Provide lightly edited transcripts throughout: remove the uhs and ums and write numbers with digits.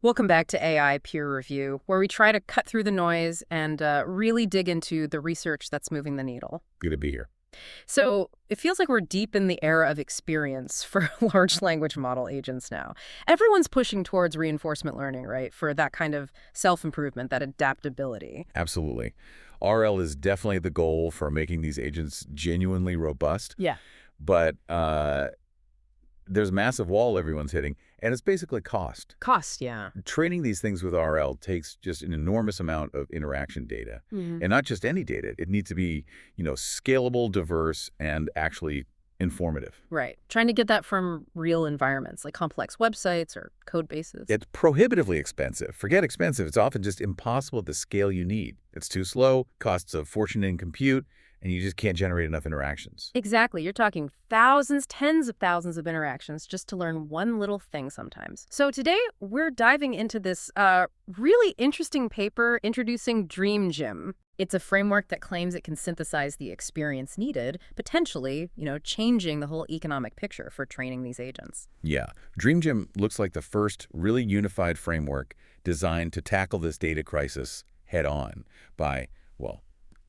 Welcome back to AI Peer Review, where we try to cut through the noise and really dig into the research that's moving the needle. Good to be here. So it feels like we're deep in the era of experience for large language model agents now. Everyone's pushing towards reinforcement learning, right, for that kind of self-improvement, that adaptability. Absolutely. RL is definitely the goal for making these agents genuinely robust, Yeah. but there's a massive wall everyone's hitting, and it's basically cost. Cost, yeah. Training these things with RL takes just an enormous amount of interaction data, and not just any data. It needs to be, scalable, diverse, and actually informative. Right. Trying to get that from real environments, like complex websites or code bases. It's prohibitively expensive. Forget expensive. It's often just impossible at the scale you need. It's too slow, costs a fortune in compute, and you just can't generate enough interactions. Exactly. You're talking thousands, tens of thousands of interactions just to learn one little thing sometimes. So today, we're diving into this really interesting paper introducing Dream Gym. It's a framework that claims it can synthesize the experience needed, potentially, changing the whole economic picture for training these agents. Yeah, Dream Gym looks like the first really unified framework designed to tackle this data crisis head on by, well,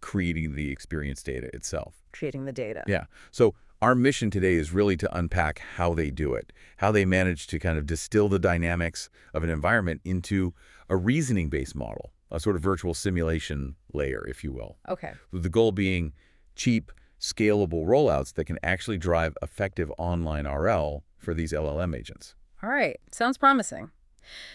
creating the experience data itself. Creating the data. Yeah. So our mission today is really to unpack how they do it, how they manage to kind of distill the dynamics of an environment into a reasoning-based model, a sort of virtual simulation layer, if you will. Okay. With the goal being cheap, scalable rollouts that can actually drive effective online RL for these LLM agents. All right. Sounds promising.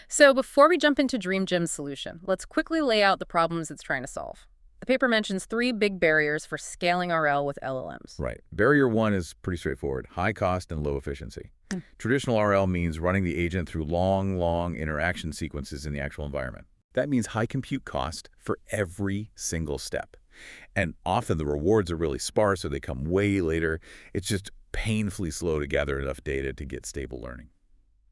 So before we jump into Dream Gym's solution, let's quickly lay out the problems it's trying to solve. The paper mentions three big barriers for scaling RL with LLMs. Right. Barrier one is pretty straightforward: high cost and low efficiency. Traditional RL means running the agent through long interaction sequences in the actual environment. That means high compute cost for every single step. And often the rewards are really sparse or they come way later. It's just painfully slow to gather enough data to get stable learning.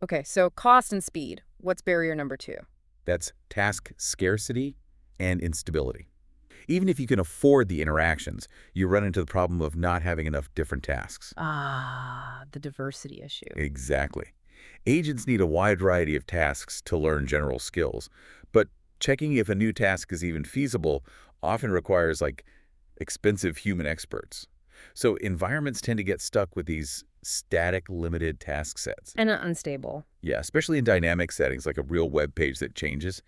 Okay, so cost and speed. What's barrier number two? That's task scarcity and instability. Even if you can afford the interactions, you run into the problem of not having enough different tasks. Ah, the diversity issue. Exactly. Agents need a wide variety of tasks to learn general skills, but checking if a new task is even feasible often requires expensive human experts. So environments tend to get stuck with these static, limited task sets. And unstable. Yeah, especially in dynamic settings like a real web page that changes.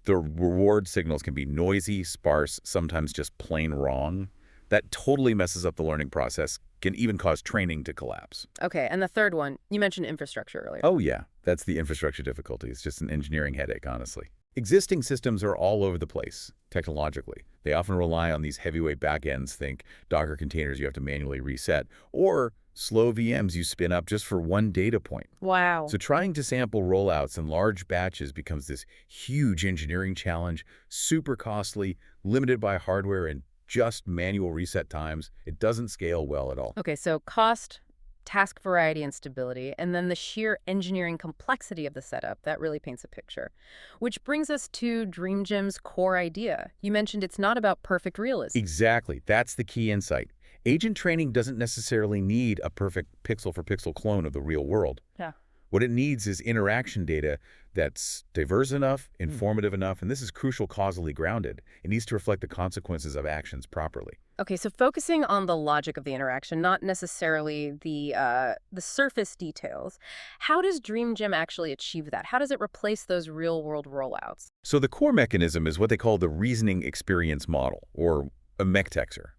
The reward signals can be noisy, sparse, sometimes just plain wrong. That totally messes up the learning process, can even cause training to collapse. Okay, and the third one, you mentioned infrastructure earlier. Oh yeah, that's the infrastructure difficulty. It's just an engineering headache, honestly. Existing systems are all over the place, technologically. They often rely on these heavyweight backends, think Docker containers you have to manually reset, or slow VMs you spin up just for one data point. Wow. So trying to sample rollouts in large batches becomes this huge engineering challenge, super costly, limited by hardware and just manual reset times. It doesn't scale well at all. Okay, so cost, task variety and stability, and then the sheer engineering complexity of the setup, that really paints a picture. Which brings us to Dream Gym's core idea. You mentioned it's not about perfect realism. Exactly. That's the key insight. Agent training doesn't necessarily need a perfect pixel-for-pixel clone of the real world. Yeah. What it needs is interaction data that's diverse enough, informative enough, and this is crucial, causally grounded. It needs to reflect the consequences of actions properly. Okay, so focusing on the logic of the interaction, not necessarily the surface details. How does Dream Gym actually achieve that? How does it replace those real-world rollouts? So the core mechanism is what they call the reasoning experience model, or a MECTEXer.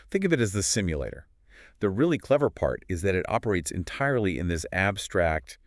Think of it as the simulator. The really clever part is that it operates entirely in this abstract,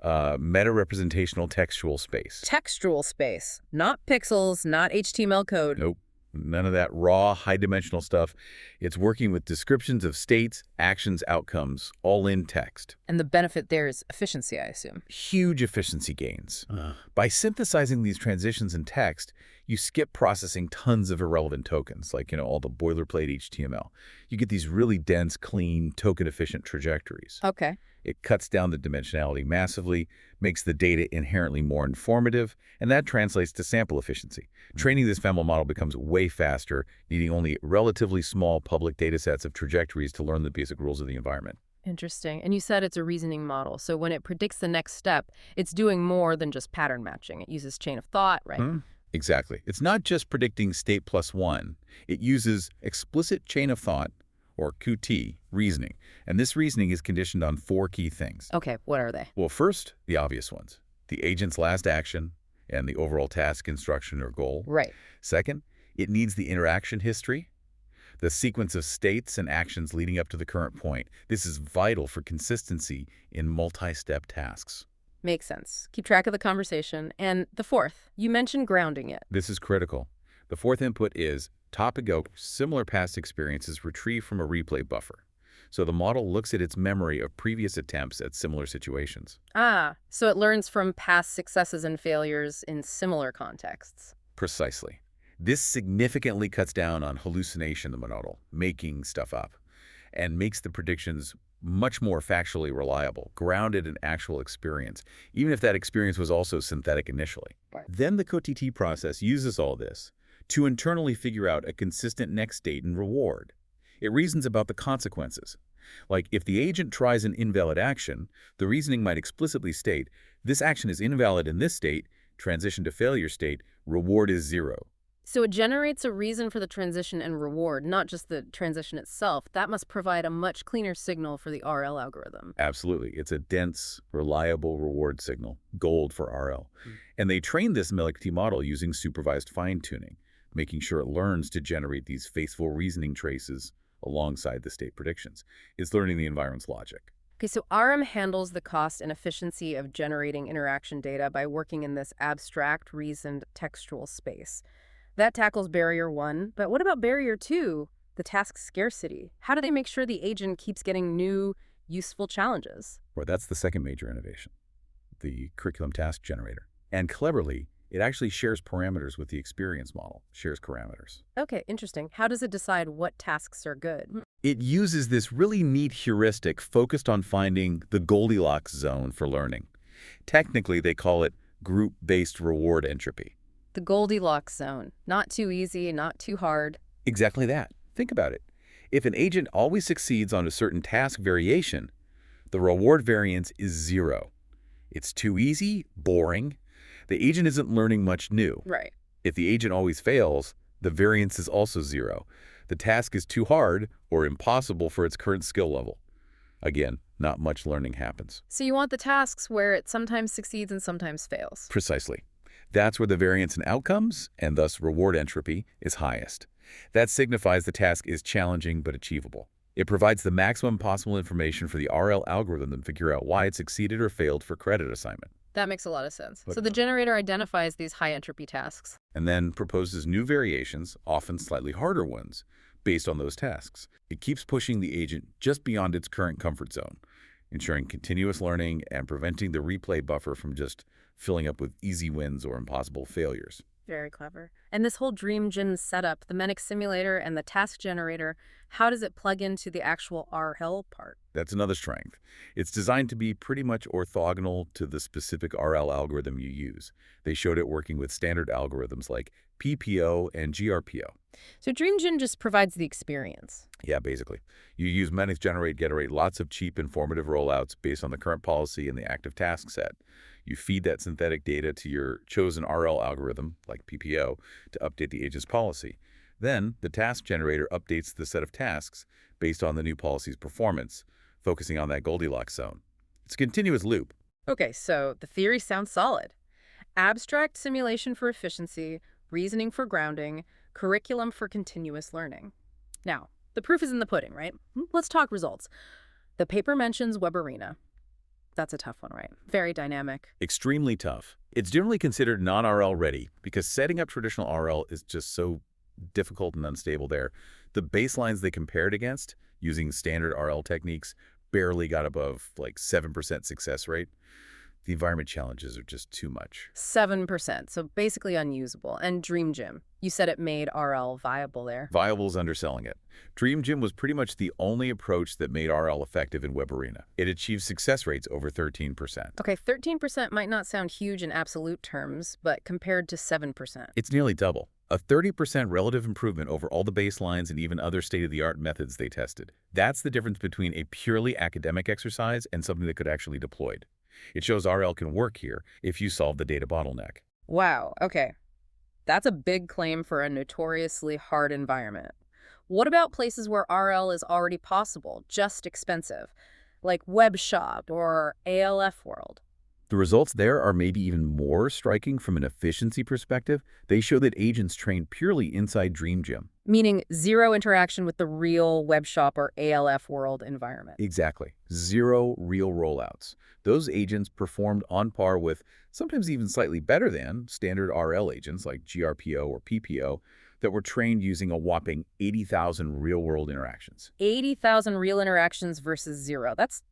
meta-representational textual space. Textual space, not pixels, not HTML code. Nope. None of that raw, high-dimensional stuff. It's working with descriptions of states, actions, outcomes, all in text. And the benefit there is efficiency, I assume. Huge efficiency gains. By synthesizing these transitions in text, you skip processing tons of irrelevant tokens, like, all the boilerplate HTML. You get these really dense, clean, token-efficient trajectories. Okay. It cuts down the dimensionality massively, makes the data inherently more informative, and that translates to sample efficiency. Training this FEML model becomes way faster, needing only relatively small public data sets of trajectories to learn the basic rules of the environment. Interesting. And you said it's a reasoning model. So when it predicts the next step, it's doing more than just pattern matching. It uses chain of thought, right? Exactly. It's not just predicting state plus one. It uses explicit chain of thought, or QT, reasoning. And this reasoning is conditioned on 4 key things. Okay, what are they? Well, first, the obvious ones. The agent's last action and the overall task, instruction, or goal. Right. Second, it needs the interaction history, the sequence of states and actions leading up to the current point. This is vital for consistency in multi-step tasks. Makes sense. Keep track of the conversation. And the fourth, you mentioned grounding it. This is critical. The fourth input is topic similar past experiences retrieved from a replay buffer. So the model looks at its memory of previous attempts at similar situations. Ah, so it learns from past successes and failures in similar contexts. Precisely. This significantly cuts down on hallucination in the model, making stuff up, and makes the predictions much more factually reliable, grounded in actual experience, even if that experience was also synthetic initially. Right. Then the COTT process uses all this to internally figure out a consistent next state and reward. It reasons about the consequences. Like, if the agent tries an invalid action, the reasoning might explicitly state, this action is invalid in this state, transition to failure state, reward is 0. So it generates a reason for the transition and reward, not just the transition itself. That must provide a much cleaner signal for the RL algorithm. Absolutely. It's a dense, reliable reward signal, gold for RL. And they trained this MLKT model using supervised fine-tuning, making sure it learns to generate these faithful reasoning traces alongside the state predictions. It's learning the environment's logic. Okay, so RM handles the cost and efficiency of generating interaction data by working in this abstract, reasoned, textual space. That tackles barrier 1, but what about barrier 2, the task scarcity? How do they make sure the agent keeps getting new, useful challenges? Well, that's the second major innovation, the curriculum task generator. And cleverly, it actually shares parameters with the experience model, shares parameters. Okay, interesting. How does it decide what tasks are good? It uses this really neat heuristic focused on finding the Goldilocks zone for learning. Technically, they call it group-based reward entropy. The Goldilocks zone. Not too easy, not too hard. Exactly that. Think about it. If an agent always succeeds on a certain task variation, the reward variance is 0. It's too easy, boring. The agent isn't learning much new. Right. If the agent always fails, the variance is also 0. The task is too hard or impossible for its current skill level. Again, not much learning happens. So you want the tasks where it sometimes succeeds and sometimes fails. Precisely. That's where the variance in outcomes, and thus reward entropy, is highest. That signifies the task is challenging but achievable. It provides the maximum possible information for the RL algorithm to figure out why it succeeded or failed for credit assignment. That makes a lot of sense. So the generator identifies these high-entropy tasks. And then proposes new variations, often slightly harder ones, based on those tasks. It keeps pushing the agent just beyond its current comfort zone, ensuring continuous learning and preventing the replay buffer from just filling up with easy wins or impossible failures. Very clever. And this whole Dream Gym setup, the Menic simulator and the task generator, how does it plug into the actual RL part? That's another strength. It's designed to be pretty much orthogonal to the specific RL algorithm you use. They showed it working with standard algorithms like PPO and GRPO. So Dream Gym just provides the experience. Yeah, basically. You use Menic generate lots of cheap informative rollouts based on the current policy and the active task set. You feed that synthetic data to your chosen RL algorithm, like PPO, to update the agent's policy. Then, the task generator updates the set of tasks based on the new policy's performance, focusing on that Goldilocks zone. It's a continuous loop. Okay, so the theory sounds solid. Abstract simulation for efficiency, reasoning for grounding, curriculum for continuous learning. Now, the proof is in the pudding, right? Let's talk results. The paper mentions Webarina. That's a tough one, right? Very dynamic. Extremely tough. It's generally considered non-RL ready because setting up traditional RL is just so difficult and unstable there. The baselines they compared against, using standard RL techniques, barely got above like 7% success rate. The environment challenges are just too much. 7%, so basically unusable. And Dream Gym, you said it made RL viable there. Viable's underselling it. Dream Gym was pretty much the only approach that made RL effective in Webarina. It achieved success rates over 13%. Okay, 13% might not sound huge in absolute terms, but compared to 7%. It's nearly double. A 30% relative improvement over all the baselines and even other state-of-the-art methods they tested. That's the difference between a purely academic exercise and something that could actually be deployed. It shows RL can work here if you solve the data bottleneck. Wow, okay. That's a big claim for a notoriously hard environment. What about places where RL is already possible, just expensive, like WebShop or ALF World? The results there are maybe even more striking from an efficiency perspective. They show that agents train purely inside Dream Gym. Meaning zero interaction with the real WebShop or ALF World environment. Exactly. Zero real rollouts. Those agents performed on par with, sometimes even slightly better than, standard RL agents like GRPO or PPO that were trained using a whopping 80,000 real-world interactions. 80,000 real interactions versus zero. That's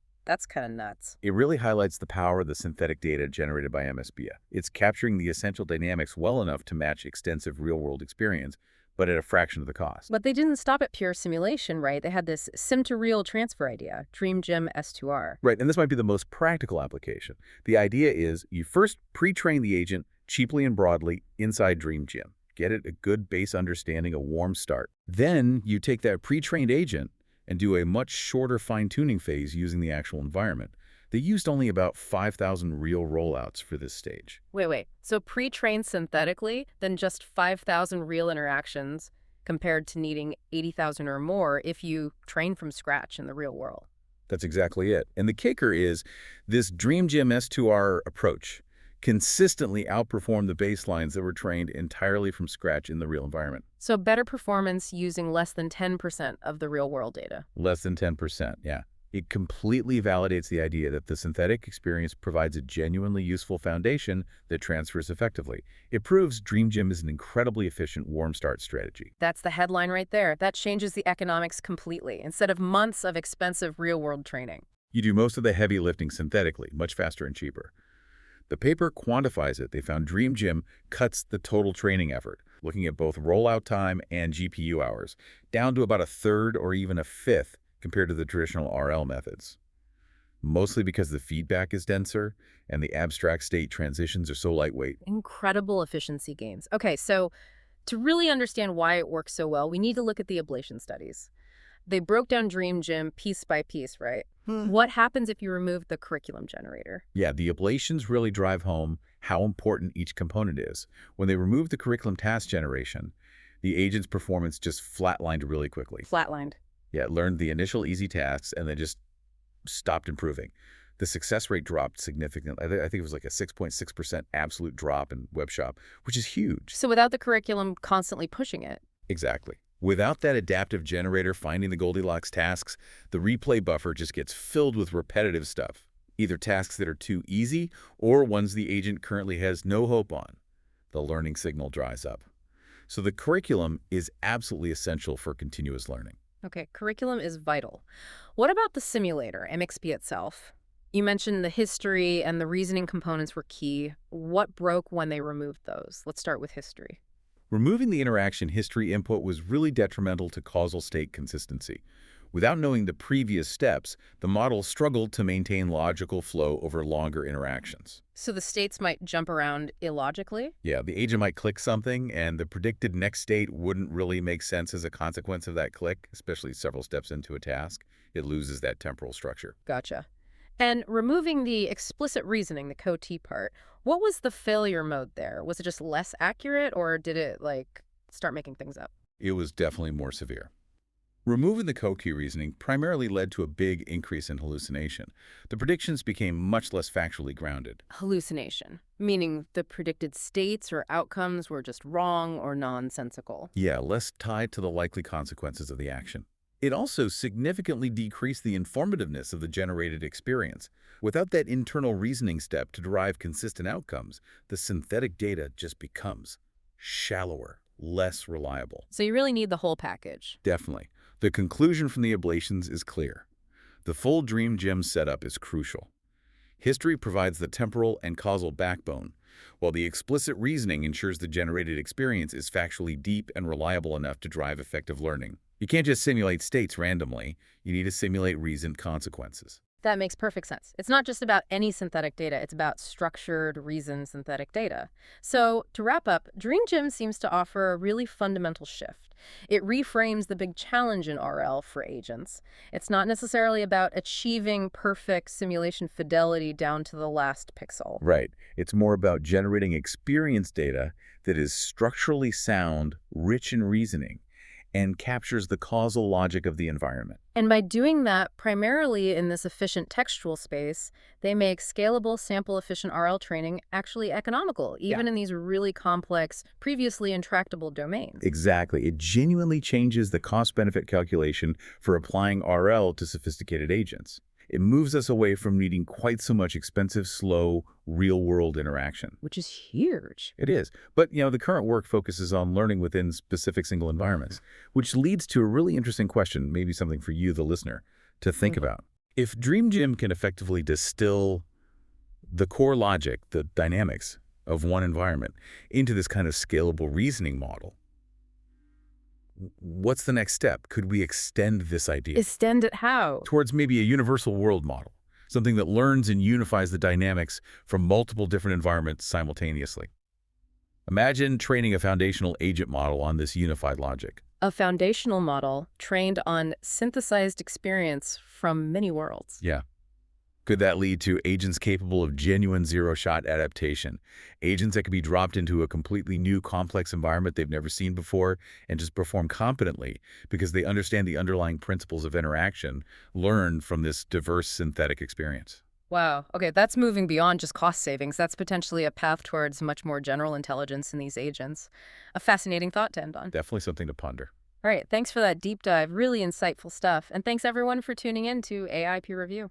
kind of nuts. It really highlights the power of the synthetic data generated by MSBia. It's capturing the essential dynamics well enough to match extensive real-world experience, but at a fraction of the cost. But they didn't stop at pure simulation, right? They had this sim-to-real transfer idea, Dream Gym S2R. Right, and this might be the most practical application. The idea is you first pre-train the agent cheaply and broadly inside Dream Gym. Get it a good base understanding, a warm start. Then you take that pre-trained agent and do a much shorter fine-tuning phase using the actual environment. They used only about 5,000 real rollouts for this stage. Wait. So pre-trained synthetically, then just 5,000 real interactions compared to needing 80,000 or more if you train from scratch in the real world. That's exactly it. And the kicker is this Dream Gym S2R approach consistently outperformed the baselines that were trained entirely from scratch in the real environment. So better performance using less than 10% of the real-world data. Less than 10%, yeah. It completely validates the idea that the synthetic experience provides a genuinely useful foundation that transfers effectively. It proves Dream Gym is an incredibly efficient warm start strategy. That's the headline right there. That changes the economics completely, instead of months of expensive real-world training. You do most of the heavy lifting synthetically, much faster and cheaper. The paper quantifies it. They found Dream Gym cuts the total training effort, looking at both rollout time and GPU hours, down to about a third or even a fifth compared to the traditional RL methods. Mostly because the feedback is denser and the abstract state transitions are so lightweight. Incredible efficiency gains. Okay, so to really understand why it works so well, we need to look at the ablation studies. They broke down Dream Gym piece by piece, right? What happens if you remove the curriculum generator? Yeah, the ablations really drive home how important each component is. When they removed the curriculum task generation, the agent's performance just flatlined really quickly. Flatlined. Yeah, it learned the initial easy tasks and then just stopped improving. The success rate dropped significantly. I think it was like a 6.6% absolute drop in WebShop, which is huge. So without the curriculum constantly pushing it. Exactly. Without that adaptive generator finding the Goldilocks tasks, the replay buffer just gets filled with repetitive stuff, either tasks that are too easy or ones the agent currently has no hope on. The learning signal dries up. So the curriculum is absolutely essential for continuous learning. Okay, curriculum is vital. What about the simulator, MXP itself? You mentioned the history and the reasoning components were key. What broke when they removed those? Let's start with history. Removing the interaction history input was really detrimental to causal state consistency. Without knowing the previous steps, the model struggled to maintain logical flow over longer interactions. So the states might jump around illogically? Yeah, the agent might click something, and the predicted next state wouldn't really make sense as a consequence of that click, especially several steps into a task. It loses that temporal structure. Gotcha. And removing the explicit reasoning, the COT part, what was the failure mode there? Was it just less accurate, or did it, start making things up? It was definitely more severe. Removing the COT reasoning primarily led to a big increase in hallucination. The predictions became much less factually grounded. Hallucination, meaning the predicted states or outcomes were just wrong or nonsensical. Yeah, less tied to the likely consequences of the action. It also significantly decreased the informativeness of the generated experience. Without that internal reasoning step to derive consistent outcomes, the synthetic data just becomes shallower, less reliable. So you really need the whole package. Definitely. The conclusion from the ablations is clear. The full Dream Gym setup is crucial. History provides the temporal and causal backbone, while the explicit reasoning ensures the generated experience is factually deep and reliable enough to drive effective learning. You can't just simulate states randomly. You need to simulate reasoned consequences. That makes perfect sense. It's not just about any synthetic data, it's about structured, reasoned synthetic data. So, to wrap up, Dream Gym seems to offer a really fundamental shift. It reframes the big challenge in RL for agents. It's not necessarily about achieving perfect simulation fidelity down to the last pixel. Right. It's more about generating experience data that is structurally sound, rich in reasoning, and captures the causal logic of the environment. And by doing that primarily in this efficient textual space, they make scalable, sample-efficient RL training actually economical, even in these really complex, previously intractable domains. Exactly. It genuinely changes the cost-benefit calculation for applying RL to sophisticated agents. It moves us away from needing quite so much expensive, slow, real-world interaction. Which is huge. It is. But, the current work focuses on learning within specific single environments, which leads to a really interesting question, maybe something for you, the listener, to think about. If Dream Gym can effectively distill the core logic, the dynamics of one environment into this kind of scalable reasoning model, what's the next step? Could we extend this idea Extend it how? towards maybe a universal world model, something that learns and unifies the dynamics from multiple different environments simultaneously? Imagine training a foundational agent model on this unified logic. A foundational model trained on synthesized experience from many worlds. Yeah. Could that lead to agents capable of genuine zero-shot adaptation? Agents that could be dropped into a completely new, complex environment they've never seen before and just perform competently because they understand the underlying principles of interaction learned from this diverse synthetic experience. Wow. Okay, that's moving beyond just cost savings. That's potentially a path towards much more general intelligence in these agents. A fascinating thought to end on. Definitely something to ponder. All right, thanks for that deep dive. Really insightful stuff. And thanks everyone for tuning in to AI Peer Review.